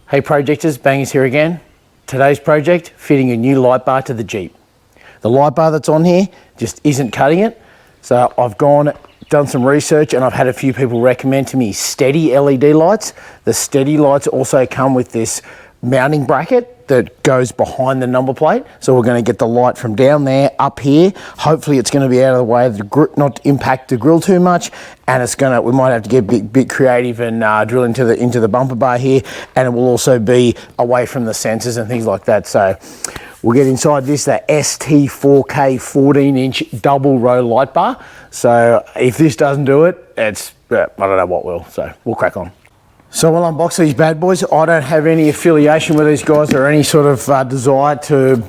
Hey projectors, Bangers here again. Today's project, fitting a new light bar to the Jeep. The light bar that's on here just isn't cutting it. So I've done some research and I've had a few people recommend to me STEDI LED lights. The STEDI lights also come with this mounting bracket that goes behind the number plate. So we're going to get the light from down there up here. Hopefully it's going to be out of the way of the not to impact the grill too much. And we might have to get a bit creative and drill into the bumper bar here. And it will also be away from the sensors and things like that. So we'll get inside this, the ST4K 14-inch double row light bar. So if this doesn't do it, I don't know what will. So we'll crack on. So we'll unbox these bad boys. I don't have any affiliation with these guys or any sort of desire to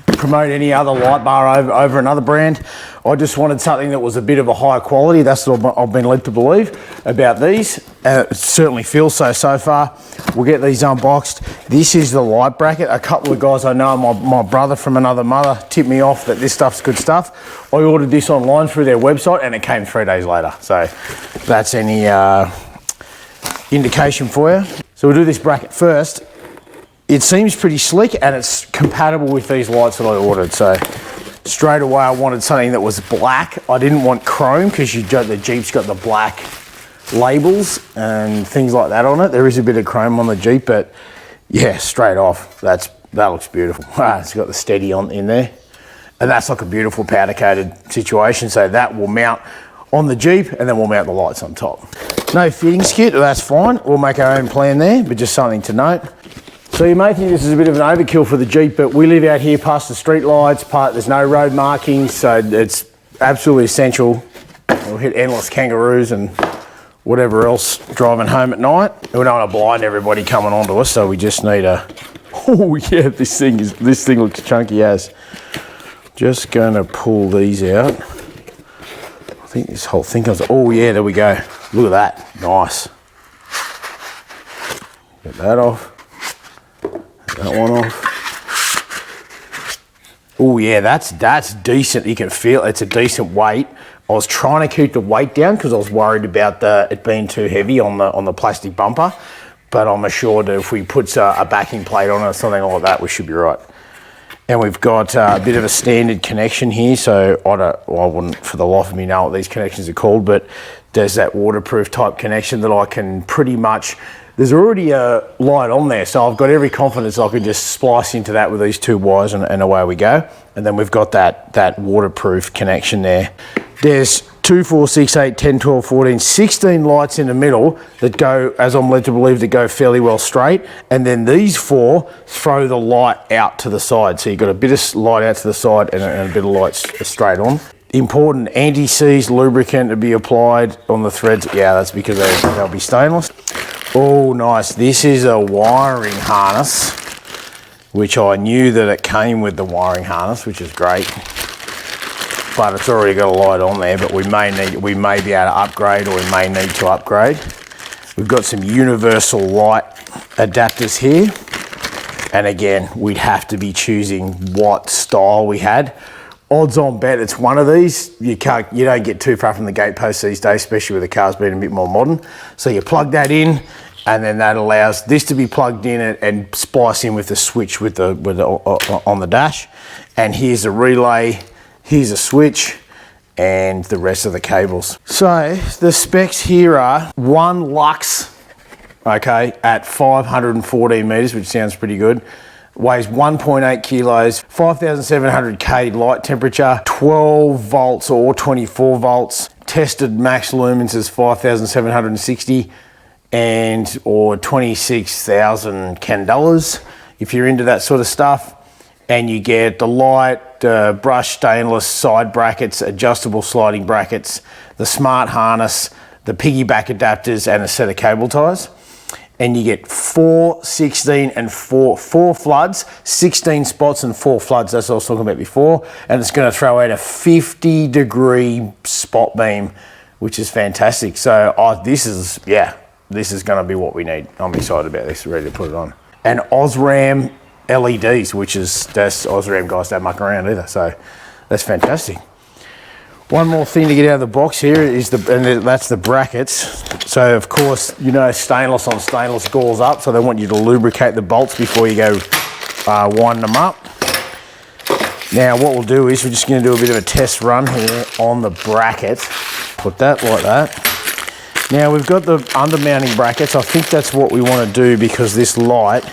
promote any other light bar over another brand. I just wanted something that was a bit of a higher quality. That's what I've been led to believe about these. It certainly feels so far. We'll get these unboxed. This is the light bracket. A couple of guys I know, my brother from another mother tipped me off that this stuff's good stuff. I ordered this online through their website and it came 3 days later. So that's any indication for you. So we'll do this bracket first. It seems pretty slick and it's compatible with these lights that I ordered. So straight away I wanted something that was black. I didn't want chrome because the Jeep's got the black labels and things like that on it. There is a bit of chrome on the Jeep, but yeah, straight off, that looks beautiful. It's got the STEDI in there. And that's like a beautiful powder coated situation. So that will mount on the Jeep and then we'll mount the lights on top. No fitting skit, that's fine. We'll make our own plan there, but just something to note. So you may think this is a bit of an overkill for the Jeep, but we live out here past the street lights, there's no road markings, so it's absolutely essential. We'll hit endless kangaroos and whatever else driving home at night. We don't want to blind everybody coming onto us, so we just need oh yeah, this thing looks chunky as. Just gonna pull these out. I think this whole thing goes, oh yeah, there we go. Look at that, nice. Get that off. That one off. Oh yeah, that's decent. You can feel it's a decent weight. I was trying to keep the weight down because I was worried about it being too heavy on the plastic bumper. But I'm assured that if we put a backing plate on it or something like that, we should be right. And we've got a bit of a standard connection here, so I wouldn't for the life of me know what these connections are called, but there's that waterproof type connection that I can pretty much, there's already a light on there, so I've got every confidence I can just splice into that with these two wires and away we go. And then we've got that waterproof connection there. There's 2, 4, 6, 8, 10, 12, 14, 16 lights in the middle that go, as I'm led to believe, that go fairly well straight. And then these 4 throw the light out to the side. So you've got a bit of light out to the side and a bit of light straight on. Important anti-seize lubricant to be applied on the threads. Yeah, that's because they'll be stainless. Oh, nice. This is a wiring harness, which I knew that it came with the wiring harness, which is great. But it's already got a light on there, but we may be able to upgrade, or we may need to upgrade. We've got some universal light adapters here. And again, we'd have to be choosing what style we had. Odds on bet it's one of these. You don't get too far from the gatepost these days, especially with the cars being a bit more modern. So you plug that in, and then that allows this to be plugged in and splice in with the switch on the dash. And here's a relay. Here's a switch and the rest of the cables. So the specs here are 1 lux, okay, at 514 meters, which sounds pretty good. Weighs 1.8 kilos, 5,700 K light temperature, 12 volts or 24 volts. Tested max lumens is 5,760 or 26,000 candelas if you're into that sort of stuff. And you get the light, brushed stainless side brackets, adjustable sliding brackets, the smart harness, the piggyback adapters, and a set of cable ties. And you get 4, 16, and 4 floods, 16 spots and 4 floods. That's what I was talking about before. And it's going to throw out a 50-degree spot beam, which is fantastic. So this is going to be what we need. I'm excited about this, ready to put it on. And OSRAM LEDs, that's OSRAM guys don't muck around either, so that's fantastic. One more thing to get out of the box here is that's the brackets. So of course, you know, stainless on stainless galls up, so they want you to lubricate the bolts before you go winding them up. Now what we'll do is we're just going to do a bit of a test run here on the bracket. Put that like that. Now we've got the undermounting brackets. I think that's what we want to do because this light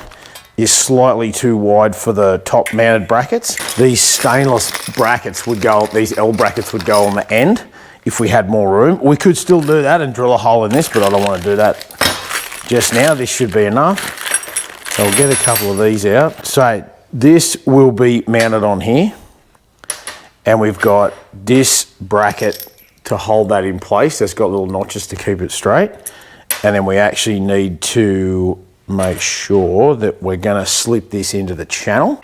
is slightly too wide for the top mounted brackets. These stainless brackets would go, these L brackets would go on the end if we had more room. We could still do that and drill a hole in this, but I don't want to do that just now. This should be enough. So we'll get a couple of these out. So this will be mounted on here, and we've got this bracket to hold that in place. It's got little notches to keep it straight. And then we actually need to make sure that we're going to slip this into the channel.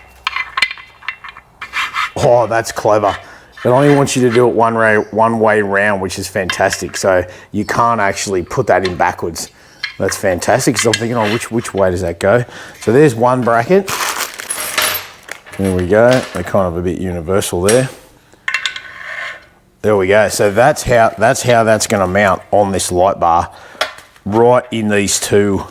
Oh, that's clever. It only wants you to do it one way round, which is fantastic. So you can't actually put that in backwards. That's fantastic. So I'm thinking, oh, which way does that go? So there's one bracket. There we go. They're kind of a bit universal there. There we go. So that's how that's going to mount on this light bar, right in these two.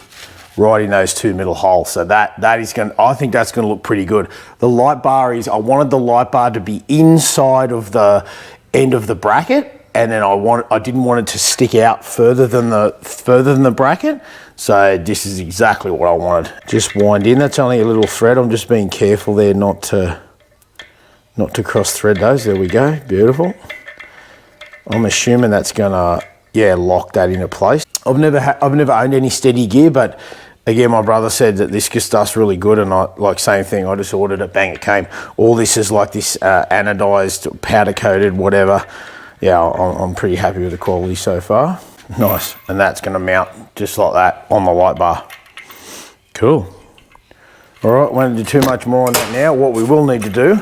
Right in those two middle holes. So that is going to, I think that's going to look pretty good. The light bar is, I wanted the light bar to be inside of the end of the bracket, and then I didn't want it to stick out further than the bracket. So this is exactly what I wanted. Just wind in. That's only a little thread. I'm just being careful there not to cross thread those. There we go. Beautiful. I'm assuming that's gonna, yeah, lock that into place. I've never owned any STEDI gear, but again, my brother said that this stuff's really good, and I, like, same thing, I just ordered it, bang, it came. All this is like this anodized, powder coated, whatever. Yeah, I'm pretty happy with the quality so far. Nice, and that's gonna mount just like that on the light bar. Cool. All right, won't do too much more on that now. What we will need to do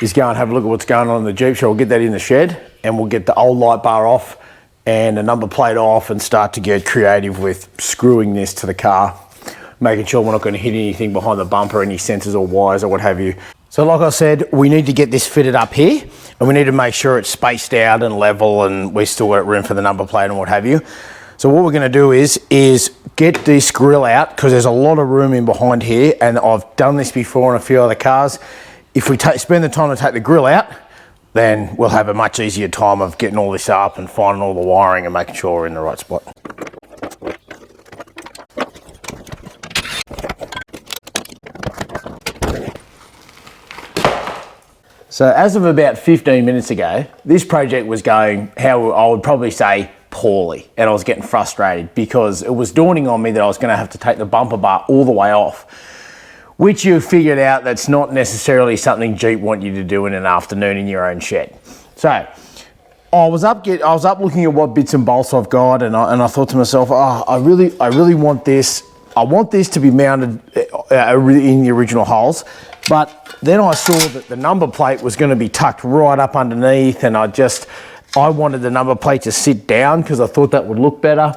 is go and have a look at what's going on in the Jeep. So we'll get that in the shed, and we'll get the old light bar off and the number plate off and start to get creative with screwing this to the car, making sure we're not going to hit anything behind the bumper, any sensors or wires or what have you. So like I said, we need to get this fitted up here, and we need to make sure it's spaced out and level, and we still got room for the number plate and what have you. So what we're going to do is get this grill out, because there's a lot of room in behind here, and I've done this before on a few other cars. If we spend the time to take the grill out, then we'll have a much easier time of getting all this up and finding all the wiring and making sure we're in the right spot. So as of about 15 minutes ago, this project was going, how I would probably say, poorly, and I was getting frustrated because it was dawning on me that I was going to have to take the bumper bar all the way off, which you figured out that's not necessarily something Jeep want you to do in an afternoon in your own shed. So I was up looking at what bits and bolts I've got, and I thought to myself, oh, I really want this. I want this to be mounted in the original holes, but then I saw that the number plate was going to be tucked right up underneath, and I wanted the number plate to sit down because I thought that would look better.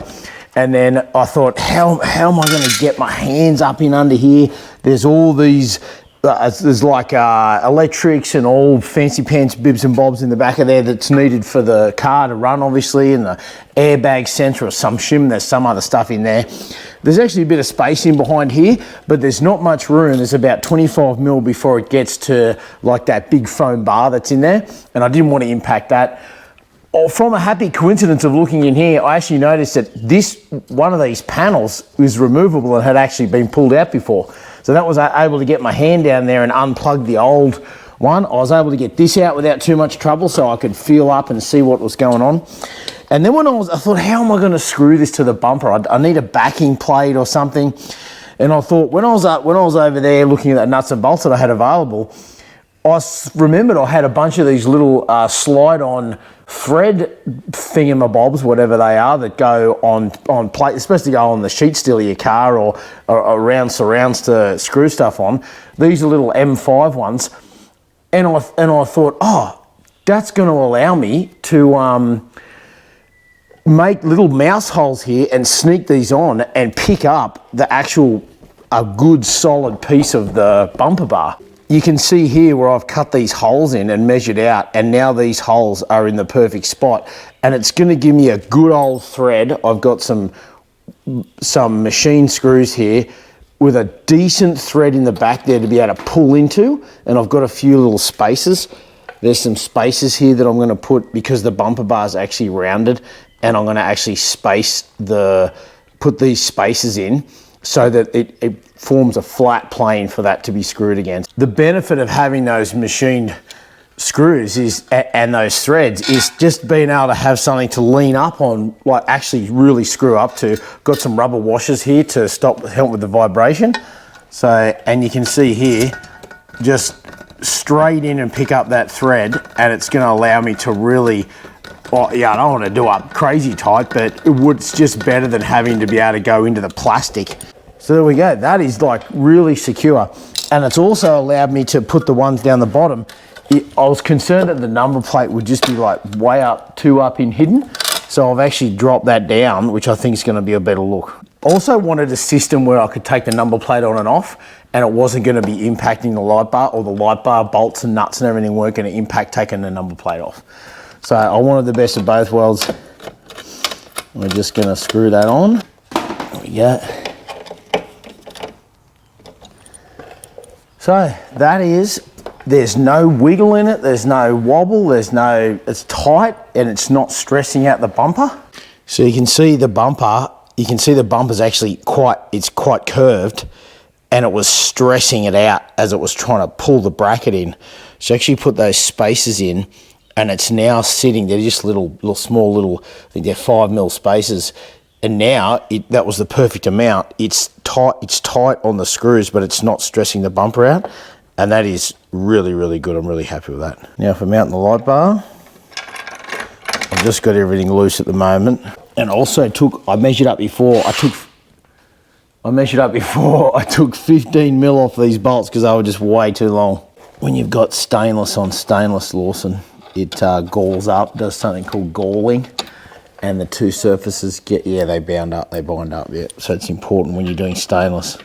And then I thought, how am I going to get my hands up in under here? There's all these, there's like electrics and all fancy pants bibs and bobs in the back of there that's needed for the car to run, obviously, and the airbag sensor or some shim. There's some other stuff in there. There's actually a bit of space in behind here, but there's not much room. There's about 25 mil before it gets to like that big foam bar that's in there, and I didn't want to impact that. From a happy coincidence of looking in here, I actually noticed that one of these panels is removable and had actually been pulled out before. So that was able to get my hand down there and unplug the old one. I was able to get this out without too much trouble, so I could feel up and see what was going on. And then I thought, how am I going to screw this to the bumper? I need a backing plate or something. And I thought, when I was over there looking at the nuts and bolts that I had available, I remembered I had a bunch of these little slide-on thread thingamabobs, whatever they are, that go on plate. It's supposed to go on the sheet steel of your car or around surrounds to screw stuff on. These are little M5 ones, and I thought, oh, that's going to allow me to make little mouse holes here and sneak these on and pick up the actual a good solid piece of the bumper bar. you can see here where I've cut these holes in and measured out, and now these holes are in the perfect spot, and it's going to give me a good old thread. I've got some machine screws here with a decent thread in the back there to be able to pull into, and I've got a few little spaces. There's some spaces here that I'm going to put, because the bumper bar is actually rounded, and I'm going to actually put these spaces in so that it forms a flat plane for that to be screwed against. The benefit of having those machined screws and those threads is just being able to have something to lean up on, like actually really screw up to. Got some rubber washers here to help with the vibration. So, and you can see here, just straight in and pick up that thread, and it's going to allow me to really, well, yeah, I don't want to do up crazy tight, but it's just better than having to be able to go into the plastic. So there we go, that is like really secure. And it's also allowed me to put the ones down the bottom. I was concerned that the number plate would just be like way up, too up in hidden. So I've actually dropped that down, which I think is going to be a better look. Also wanted a system where I could take the number plate on and off, and it wasn't going to be impacting the light bar, or the light bar bolts and nuts and everything weren't going to impact taking the number plate off. So I wanted the best of both worlds. We're just going to screw that on. There we go. So that is, there's no wiggle in it, there's no wobble, it's tight, and it's not stressing out the bumper. So you can see the bumper, bumper's actually quite curved, and it was stressing it out as it was trying to pull the bracket in. So actually put those spaces in, and it's now sitting, they're just small, I think they're 5mm spaces. And now, that was the perfect amount. It's tight on the screws, but it's not stressing the bumper out. And that is really, really good. I'm really happy with that. Now for mounting the light bar, I've just got everything loose at the moment. And also I measured up before, I took 15mm off these bolts because they were just way too long. When you've got stainless on stainless, Lawson, it galls up, does something called galling. And the two surfaces they bind up, yeah. So it's important when you're doing stainless.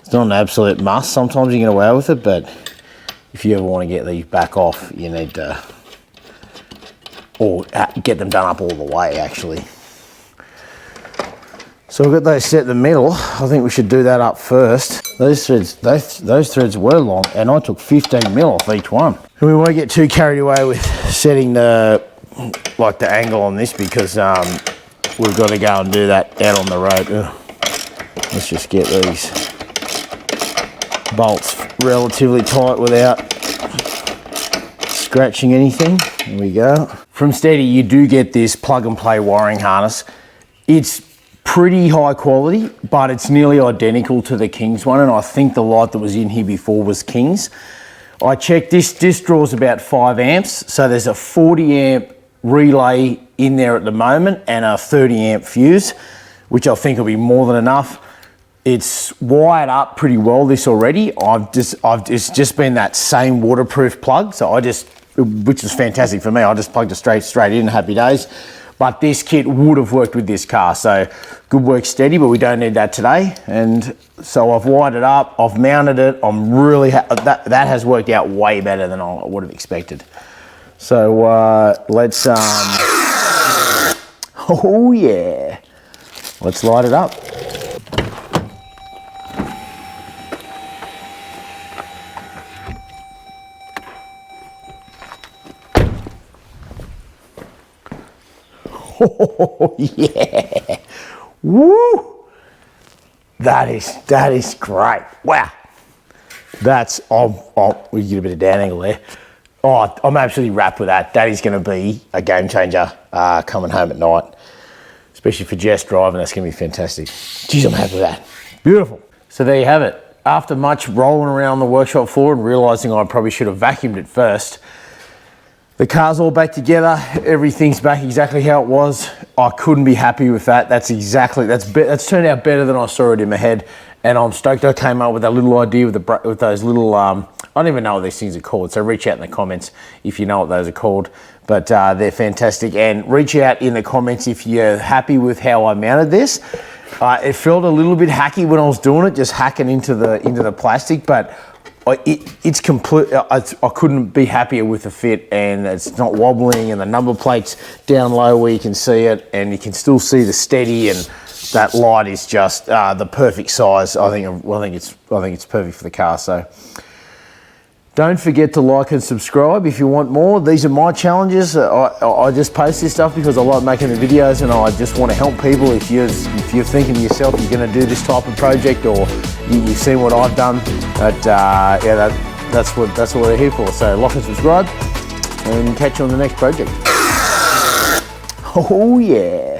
It's not an absolute must, sometimes you get away with it, but if you ever want to get these back off, you need to, or get them done up all the way actually. So we've got those set in the middle. I think we should do that up first. Those threads were long, and I took 15mm off each one. And we won't get too carried away with setting the angle on this, because we've got to go and do that out on the road. Let's just get these bolts relatively tight without scratching anything. There we go. From STEDI, you do get this plug and play wiring harness. It's pretty high quality, but it's nearly identical to the King's one, and I think the light that was in here before was King's. I checked this draws about 5 amps, so there's a 40 amp relay in there at the moment and a 30 amp fuse, which I think will be more than enough. It's wired up pretty well, this already. It's just been that same waterproof plug, so which is fantastic for me. I just plugged it straight in, happy days. But this kit would have worked with this car, so good work STEDI, but we don't need that today. And so I've wired it up, I've mounted it. I'm really that has worked out way better than I would have expected. So let's oh yeah, let's light it up. Oh yeah, woo! That is great. Wow, we get a bit of down angle there. Oh, I'm absolutely wrapped with that. That is going to be a game changer coming home at night, especially for Jess driving. That's going to be fantastic. Geez, I'm happy with that. Beautiful. So there you have it. After much rolling around the workshop floor and realising I probably should have vacuumed it first, the car's all back together. Everything's back exactly how it was. I couldn't be happy with that. That's turned out better than I saw it in my head. And I'm stoked I came up with that little idea with those little, I don't even know what these things are called. So reach out in the comments if you know what those are called. But they're fantastic. And reach out in the comments if you're happy with how I mounted this. It felt a little bit hacky when I was doing it, just hacking into the plastic, but it's complete. I couldn't be happier with the fit, and it's not wobbling, and the number plate's down low where you can see it, and you can still see the steady, and that light is just the perfect size. I think it's perfect for the car. So don't forget to like and subscribe if you want more. These are my challenges. I just post this stuff because I like making the videos, and I just want to help people. If you're thinking to yourself you're going to do this type of project, or you've seen what I've done, that's what we're here for. So like and subscribe, and catch you on the next project. Oh yeah.